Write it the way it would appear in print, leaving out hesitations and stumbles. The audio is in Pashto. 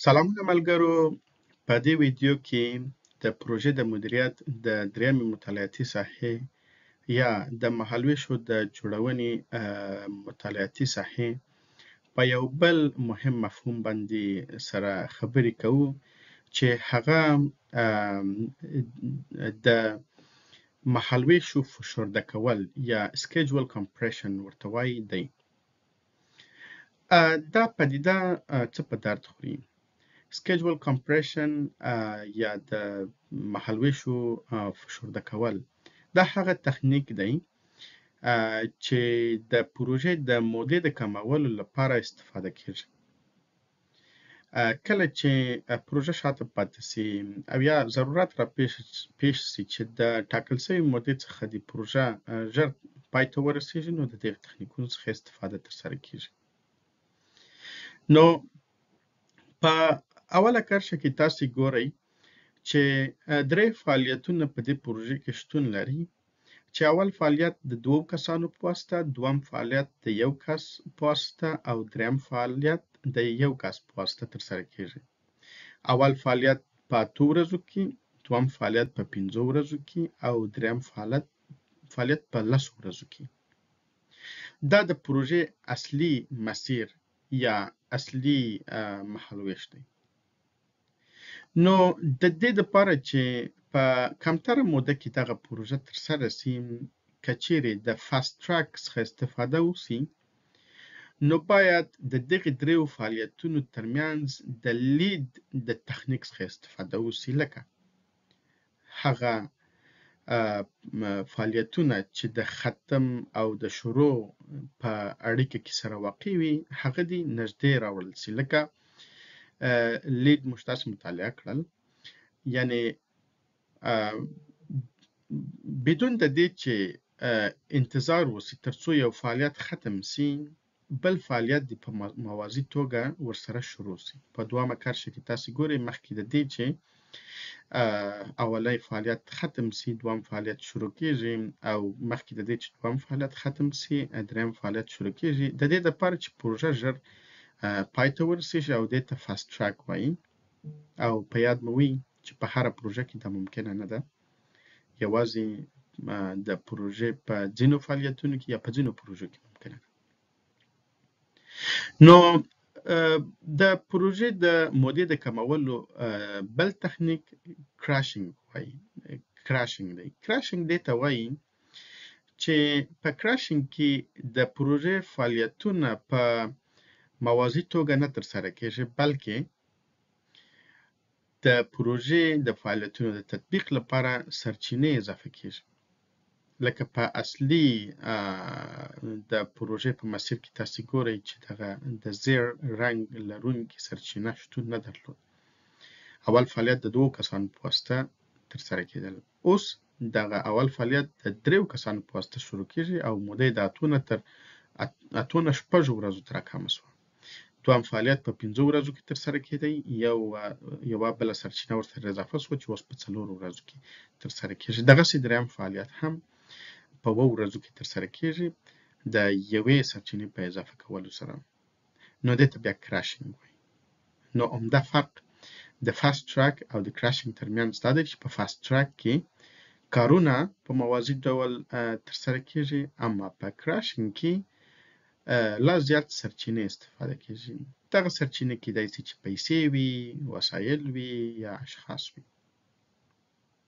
سلامونه ملګرو. په دې ویډیو کې د پروژې د مدیریت د درېیمې مطالعاتي ساحې یا د مهالویشو د جوړونې مطالعاتي ساحې په یو بل مهم مفهوم باندې سره خبرې کوو چې هغه د مهالویشو فشرده کول یا schedule compression ورته وایي دی. دا پدیده څه په درد خوري؟ schedule compression یا د مهالویشو فشرده کول دا هغه تخنیک دی چې د پروژې د مودې د کمولو لپاره استفاده کیږي. کله چې پروژه شاته پاتې سي او یا ضرورت را پیش سي چې د ټاکل شوې مودې څخه د پروژه ژر پای ته ورسیږي، نو د دې تخنیکونو څخه استفاده ترسره کیږي. نو په اوله کرښه کې تاسو ګورئ چې درې فعالیتونه په دې پروژې کې شتون لري، چې اول فعالیت د 2 کسانو په واسطه، دوم فعالیت د 1 کس په واسطه او دریم فعالیت د 1 کس په واسطه ترسره کیږي. اول فعالیت په 8 ورځو کې، دوم فعالیت په 15 ورځو کې او دریم فعالیت په 10 ورځو کې. دا د پروژې اصلي مسیر یا اصلي مهالویش دی. نو د دې لپاره چې په کمتره موده کې دغه پروژه ترسره سي، که چیرې د فاست ټریک څخه استفاده وسي، نو باید د دغه دریو فعالیتونو ترمنځ د لید د تخنیک څخه استفاده وسي، لکه هغه فعالیتونه چې د ختم او د شروع په اړیکه کې سره واقع وي هغه دې نږدې راوړل سي. لکه لید موږ تاسو مطالعه کړل، یعنی بدون د دې چې انتظار وسي ترڅو یو فعالیت ختم سي، بل فعالیت د په موازي توګه ورسره شروع سي. په دوامه کرښه کې تاسو ګورئ مخکې د دې چې اولی فعالیت ختم سي، دوم فعالیت شروع کیږي، او مخکې د دې چې دوم فعالیت ختم سي دریم فعالیت شروع کیږي، د دې لپاره چې پروژه ژر پای ته ورسیږي او دې ته فاست ټریک وایي. او په یاد مو وي چې په هره پروژه کې دا ممکنه نه ده، یوازې د پروژې په ځینو فعالیتونو کې یا په ځینو پروژو کې ممکنه ده. نو د پروژې د مودې د کمولو بل تخنیک کراشینګ وایي. کراشینګ دی. کراشینګ دې ته وایي چې په کراشینګ کې د پروژې فعالیتونه په موازي توګه نه ترسره کیږي، بلکې د پروژې د فعالیتونو د تطبیق لپاره سرچینې اضافه کیږي. لکه په اصلي د پروژې په مسیر کې تاسو ګورئ چې دغه د زیړ رنګ لرونکي سرچینه شتون نه درلود. اول فعالیت د 2 کسانو په واسطه ترسره کېدل. اوس دغه اول فعالیت د 3 کسانو په واسطه شروع کیږي او موده د 8 نه 6 ورځو ته راکمه شوه. دوم فعالیت په 15 ورځو کې ترسره کېدی، یوه بله سرچینه ورسره اضافه شوه چې اوس په 4 ورځو کې ترسره کېږي. دغسې دریم فعالیت هم په 7 ورځو کې ترسره کېږي د یوې سرچینې په اضافه کولو سره. نو دې ته بیا کراشینګ وایي. نو عمده فرق د فاست ټریک او د کراشینګ ترمنځ دا دی چې په فاست ټریک کې کارونه په موازي ډول ترسره کېږي، اما په کراشینګ کې لا زیات سرچینې استفاده کېږي. دغه سرچینې کېدای شي چې پیسې وي، وسایل وي یا اشخاص وي.